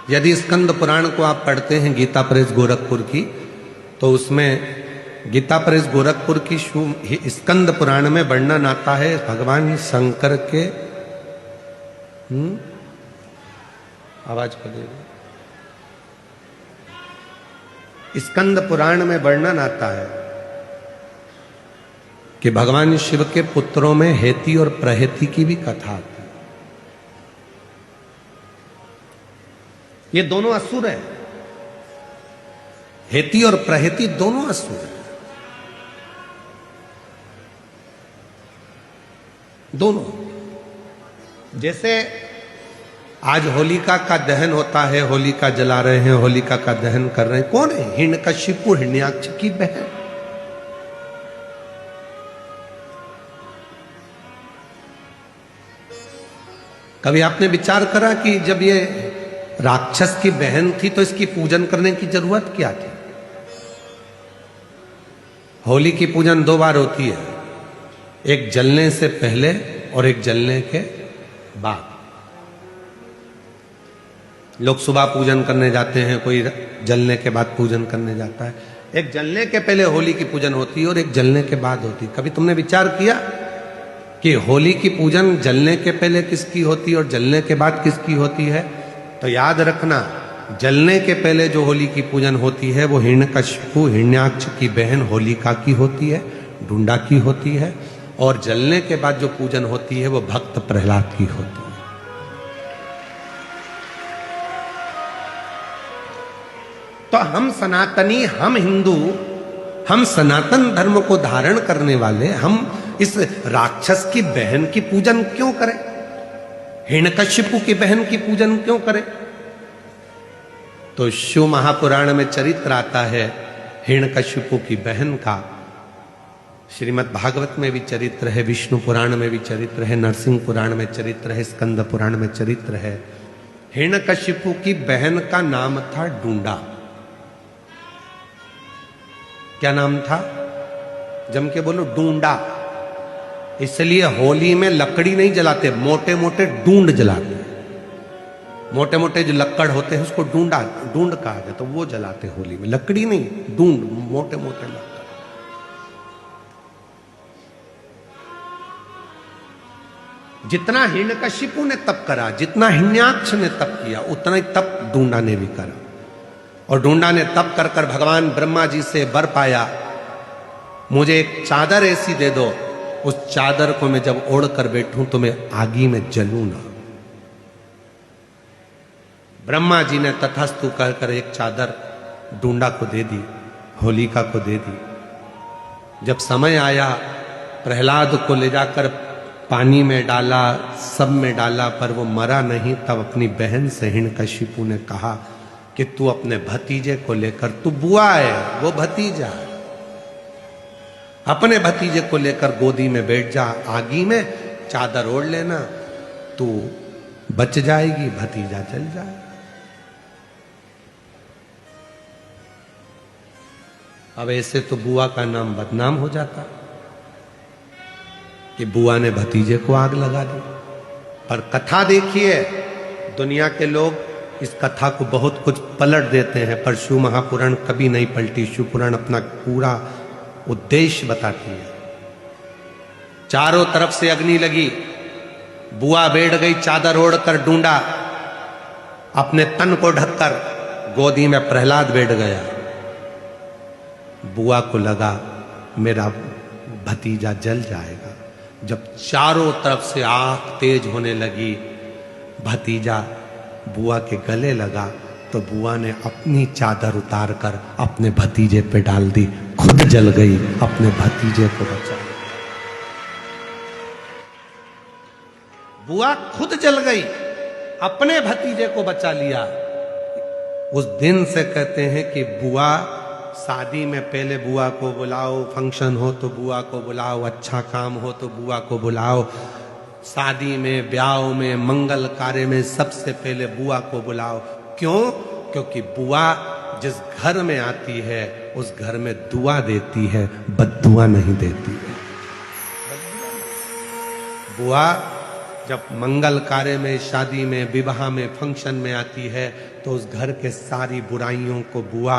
यदि स्कंद पुराण को आप पढ़ते हैं गीता प्रेस गोरखपुर की, तो उसमें गीता प्रेस गोरखपुर की स्कंद पुराण में वर्णन आता है भगवान शंकर के आवाज को दे। स्कंद पुराण में वर्णन आता है कि भगवान शिव के पुत्रों में हेती और प्रहेती की भी कथा आती है। ये दोनों असुर है, हेती और प्रहेती दोनों असुर है, दोनों। जैसे आज होलिका का दहन होता है, होलिका जला रहे हैं, होलिका का दहन कर रहे हैं, कौन है? हिरण्यकशिपु, हिरण्याक्ष की बहन। कभी आपने विचार करा कि जब ये राक्षस की बहन थी तो इसकी पूजन करने की जरूरत क्या थी? होली की पूजन दो बार होती है, एक जलने से पहले और एक जलने के बाद। लोग सुबह पूजन करने जाते हैं, कोई जलने के बाद पूजन करने जाता है। एक जलने के पहले होली की पूजन होती है और एक जलने के बाद होती है। कभी तुमने विचार किया कि होली की पूजन जलने के पहले किसकी होती है और जलने के बाद किसकी होती है? तो याद रखना, जलने के पहले जो होली की पूजन होती है वो हिरण्यकशिपु, हिरण्याक्ष की बहन होलिका की होती है, ढूंढा की होती है। और जलने के बाद जो पूजन होती है वो भक्त प्रहलाद की होती है। तो हम सनातनी, हम हिंदू, हम सनातन धर्म को धारण करने वाले, हम इस राक्षस की बहन की पूजन क्यों करें? हिरण्यकशिपु की बहन की पूजन क्यों करें? तो शिव महापुराण में चरित्र आता है हिरण्यकशिपु की बहन का। श्रीमद् भागवत में भी चरित्र है, विष्णु पुराण में भी चरित्र है, नरसिंह पुराण में चरित्र है, स्कंद पुराण में चरित्र है। हिरण्यकशिपु की बहन का नाम था ढूंढा। क्या नाम था? जम के बोलो, ढूंढा। इसलिए होली में लकड़ी नहीं जलाते, मोटे मोटे ढूंढ जलाते। मोटे मोटे जो लक्कड़ होते हैं उसको ढूंढ कहा जाता, तो वो जलाते होली में। लकड़ी नहीं, ढूंढ, मोटे मोटे लक्कड़। जितना हिरण्यकशिपु ने तप करा, जितना हिरण्याक्ष ने तप किया, उतना ही तप ढूंढा ने भी करा। और ढूंढा ने तप कर कर भगवान ब्रह्मा जी से वर पाया, मुझे एक चादर ऐसी दे दो, उस चादर को मैं जब ओढ़ कर बैठूं तो मैं आगी में जलूं ना। ब्रह्मा जी ने तथास्तु कहकर एक चादर ढूंढा को दे दी, होलिका को दे दी। जब समय आया, प्रहलाद को ले जाकर पानी में डाला, सब में डाला, पर वो मरा नहीं। तब अपनी बहन से हिरण्यकशिपु ने कहा कि तू अपने भतीजे को लेकर, तू बुआ है, वो भतीजा है, अपने भतीजे को लेकर गोदी में बैठ जा, आगी में चादर ओढ़ लेना, तू बच जाएगी, भतीजा जल जाए। अब ऐसे तो बुआ का नाम बदनाम हो जाता कि बुआ ने भतीजे को आग लगा दी। पर कथा देखिए, दुनिया के लोग इस कथा को बहुत कुछ पलट देते हैं, पर शिव महापुराण कभी नहीं पलटी। शिव पुराण अपना पूरा उद्देश्य बताती है। चारों तरफ से अग्नि लगी, बुआ बैठ गई चादर ओढ़कर, ढूंढा अपने तन को ढककर, गोदी में प्रहलाद बैठ गया। बुआ को लगा मेरा भतीजा जल जाएगा। जब चारों तरफ से आग तेज होने लगी, भतीजा बुआ के गले लगा, तो बुआ ने अपनी चादर उतारकर अपने भतीजे पे डाल दी, खुद जल गई, अपने भतीजे को बचा लिया। बुआ खुद जल गई, अपने भतीजे को बचा लिया। उस दिन से कहते हैं कि बुआ, शादी में पहले बुआ को बुलाओ, फंक्शन हो तो बुआ को बुलाओ, अच्छा काम हो तो बुआ को बुलाओ, शादी में, ब्याह में, मंगल कार्य में सबसे पहले बुआ को बुलाओ। क्यों? क्योंकि बुआ जिस घर में आती है उस घर में दुआ देती है, बद्दुआ नहीं देती है। बुआ जब मंगल कार्य में, शादी में, विवाह में, फंक्शन में आती है तो उस घर के सारी बुराइयों को बुआ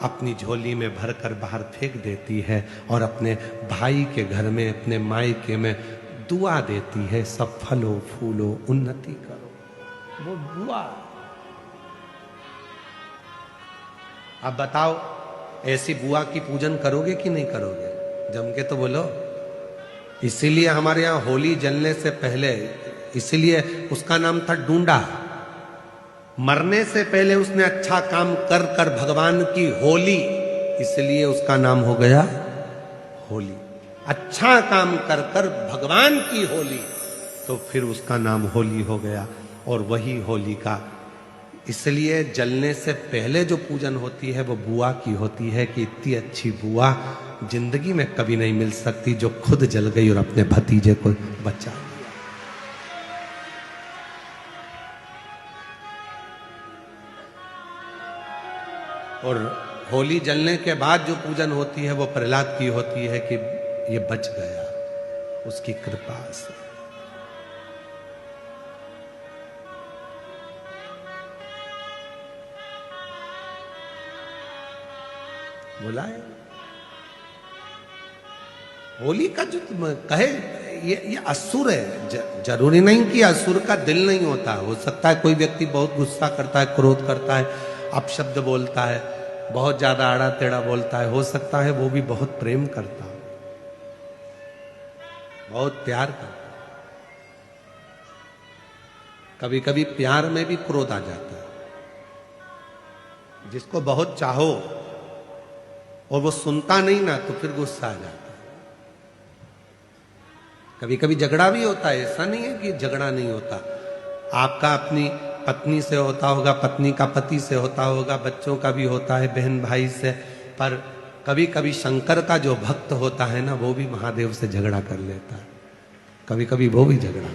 अपनी झोली में भरकर बाहर फेंक देती है और अपने भाई के घर में, अपने मायके में दुआ देती है, सब फलो फूलो उन्नति करो। वो बुआ। अब बताओ, ऐसी बुआ की पूजन करोगे कि नहीं करोगे? जम के तो बोलो। इसीलिए हमारे यहां होली जलने से पहले, इसीलिए उसका नाम था डूंडा। मरने से पहले उसने अच्छा काम कर कर भगवान की होली, इसलिए उसका नाम हो गया होली। अच्छा काम कर कर भगवान की होली, तो फिर उसका नाम होली हो गया। और वही होली का, इसलिए जलने से पहले जो पूजन होती है वो बुआ की होती है कि इतनी अच्छी बुआ जिंदगी में कभी नहीं मिल सकती जो खुद जल गई और अपने भतीजे को बचा लिया। और होली जलने के बाद जो पूजन होती है वो प्रहलाद की होती है कि ये बच गया उसकी कृपा से। बोला है होली का जो तुम कहे ये असुर है। जरूरी नहीं कि असुर का दिल नहीं होता। हो सकता है कोई व्यक्ति बहुत गुस्सा करता है, क्रोध करता है, अपशब्द बोलता है, बहुत ज्यादा आड़ा टेढ़ा बोलता है। हो सकता है वो भी बहुत प्रेम करता हो, बहुत प्यार करता है। कभी कभी प्यार में भी क्रोध आ जाता है। जिसको बहुत चाहो और वो सुनता नहीं ना, तो फिर गुस्सा आ जाता है। कभी कभी झगड़ा भी होता है, ऐसा नहीं है कि झगड़ा नहीं होता। आपका अपनी पत्नी से होता होगा, पत्नी का पति से होता होगा, बच्चों का भी होता है, बहन भाई से। पर कभी कभी शंकर का जो भक्त होता है ना, वो भी महादेव से झगड़ा कर लेता है। कभी कभी वो भी झगड़ा